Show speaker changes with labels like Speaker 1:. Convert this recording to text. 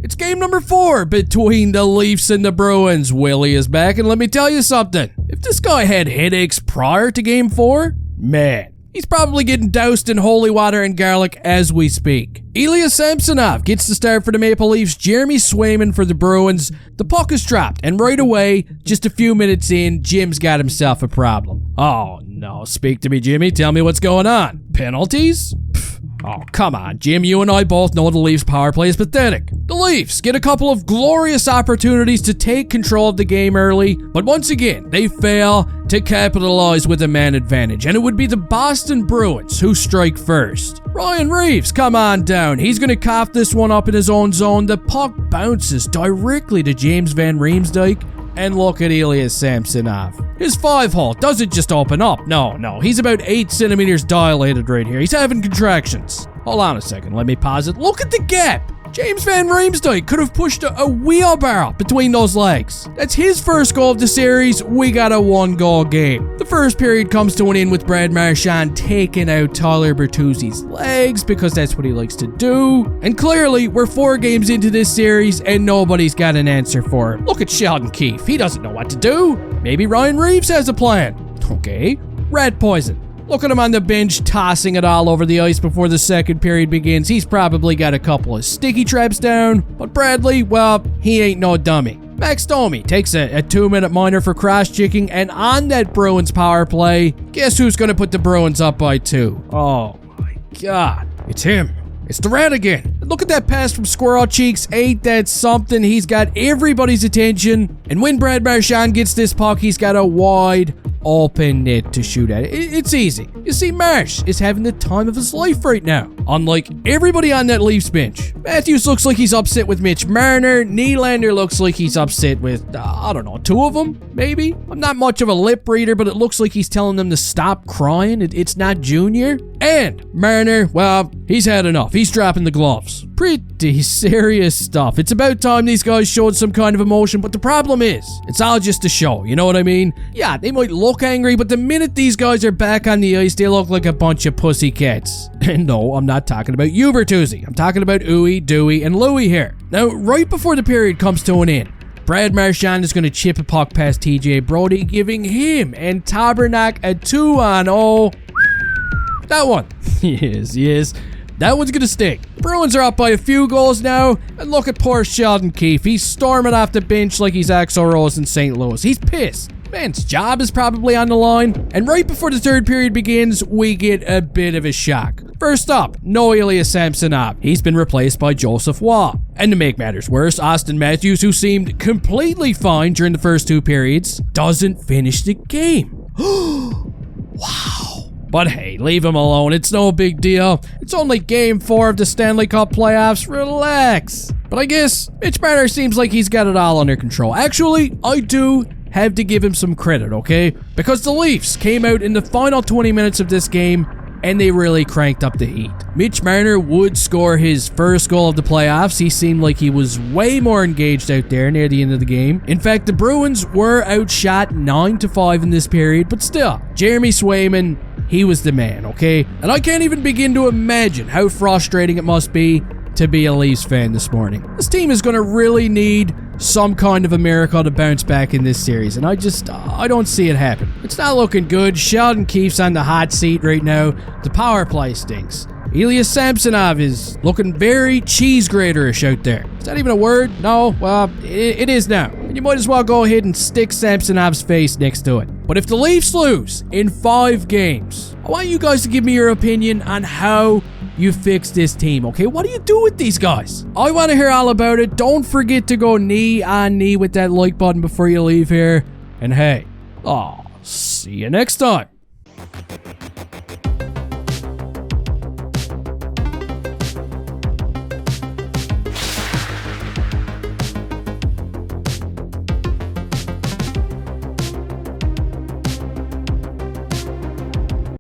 Speaker 1: It's game number 4 between the Leafs and the Bruins. Willie is back, and let me tell you something. If this guy had headaches prior to game 4, man, he's probably getting doused in holy water and garlic as we speak. Ilya Samsonov gets the start for the Maple Leafs. Jeremy Swayman for the Bruins. The puck is dropped, and right away, just a few minutes in, Jim's got himself a problem. Oh no, speak to me, Jimmy. Tell me what's going on. Penalties? Oh, come on, Jim. You and I both know the Leafs' power play is pathetic. The Leafs get a couple of glorious opportunities to take control of the game early, but once again, they fail to capitalize with a man advantage, and it would be the Boston Bruins who strike first. Ryan Reeves, come on down. He's going to cough this one up in his own zone. The puck bounces directly to James Van Riemsdyk, and look at Ilya Samsonov. His 5-hole doesn't just open up. No, he's about 8 centimeters dilated right here. He's having contractions. Hold on a second, let me pause it. Look at the gap. James Van Riemsdyk could have pushed a wheelbarrow between those legs. That's his first goal of the series. We got a 1-goal game. The first period comes to an end with Brad Marchand taking out Tyler Bertuzzi's legs because that's what he likes to do. And clearly, we're 4 games into this series and nobody's got an answer for him. Look at Sheldon Keefe. He doesn't know what to do. Maybe Ryan Reeves has a plan. Okay, rat poison. Look at him on the bench tossing it all over the ice before the second period begins. He's probably got a couple of sticky traps down, but Bradley, well, he ain't no dummy. Max Domi takes a 2-minute minor for cross-checking, and on that Bruins power play, guess who's going to put the Bruins up by 2? Oh my God, it's him. It's the rat again. Look at that pass from Squirrel Cheeks. Ain't that something? He's got everybody's attention, and when Brad Marchand gets this puck, he's got a wide open net to shoot at. It's easy. You see, Marsh is having the time of his life right now. Unlike everybody on that Leafs bench. Matthews looks like he's upset with Mitch Marner. Nylander looks like he's upset with, I don't know, 2 of them, maybe? I'm not much of a lip reader, but it looks like he's telling them to stop crying. It's not Junior. And Marner, well, he's had enough. He's dropping the gloves. Pretty serious stuff. It's about time these guys showed some kind of emotion, but the problem is, it's all just a show, you know what I mean? Yeah, they might look angry, but the minute these guys are back on the ice, they look like a bunch of pussycats. And no, I'm not talking about you, Bertuzzi. I'm talking about Uwe, Dewey, and Louie here. Now, right before the period comes to an end, Brad Marchand is going to chip a puck past TJ Brody, giving him and Tabernac a 2-on-0. That one. Yes. That one's gonna stick. Bruins are up by a few goals now, and look at poor Sheldon Keefe. He's storming off the bench like he's Axl Rose in St. Louis. He's pissed. Man's job is probably on the line. And right before the third period begins, we get a bit of a shock. First up, no Ilya Samsonov. He's been replaced by Joseph Waugh. And to make matters worse, Auston Matthews, who seemed completely fine during the first 2 periods, doesn't finish the game. Wow. But hey, leave him alone. It's no big deal. It's only game 4 of the Stanley Cup playoffs. Relax. But I guess Mitch Marner seems like he's got it all under control. Actually, I do have to give him some credit, okay? Because the Leafs came out in the final 20 minutes of this game and they really cranked up the heat. Mitch Marner would score his first goal of the playoffs. He seemed like he was way more engaged out there near the end of the game. In fact, the Bruins were outshot 9-5 in this period, but still, Jeremy Swayman, he was the man, okay? And I can't even begin to imagine how frustrating it must be to be a Leafs fan this morning. This team is going to really need some kind of a miracle to bounce back in this series, and I don't see it happen. It's not looking good. Sheldon Keefe's on the hot seat right now. The power play stinks. Ilya Samsonov is looking very cheese grater-ish out there. Is that even a word? No? Well, it is now. And you might as well go ahead and stick Samsonov's face next to it. But if the Leafs lose in 5 games, I want you guys to give me your opinion on how you fix this team, okay? What do you do with these guys? I want to hear all about it. Don't forget to go knee on knee with that like button before you leave here. And hey, see you next time.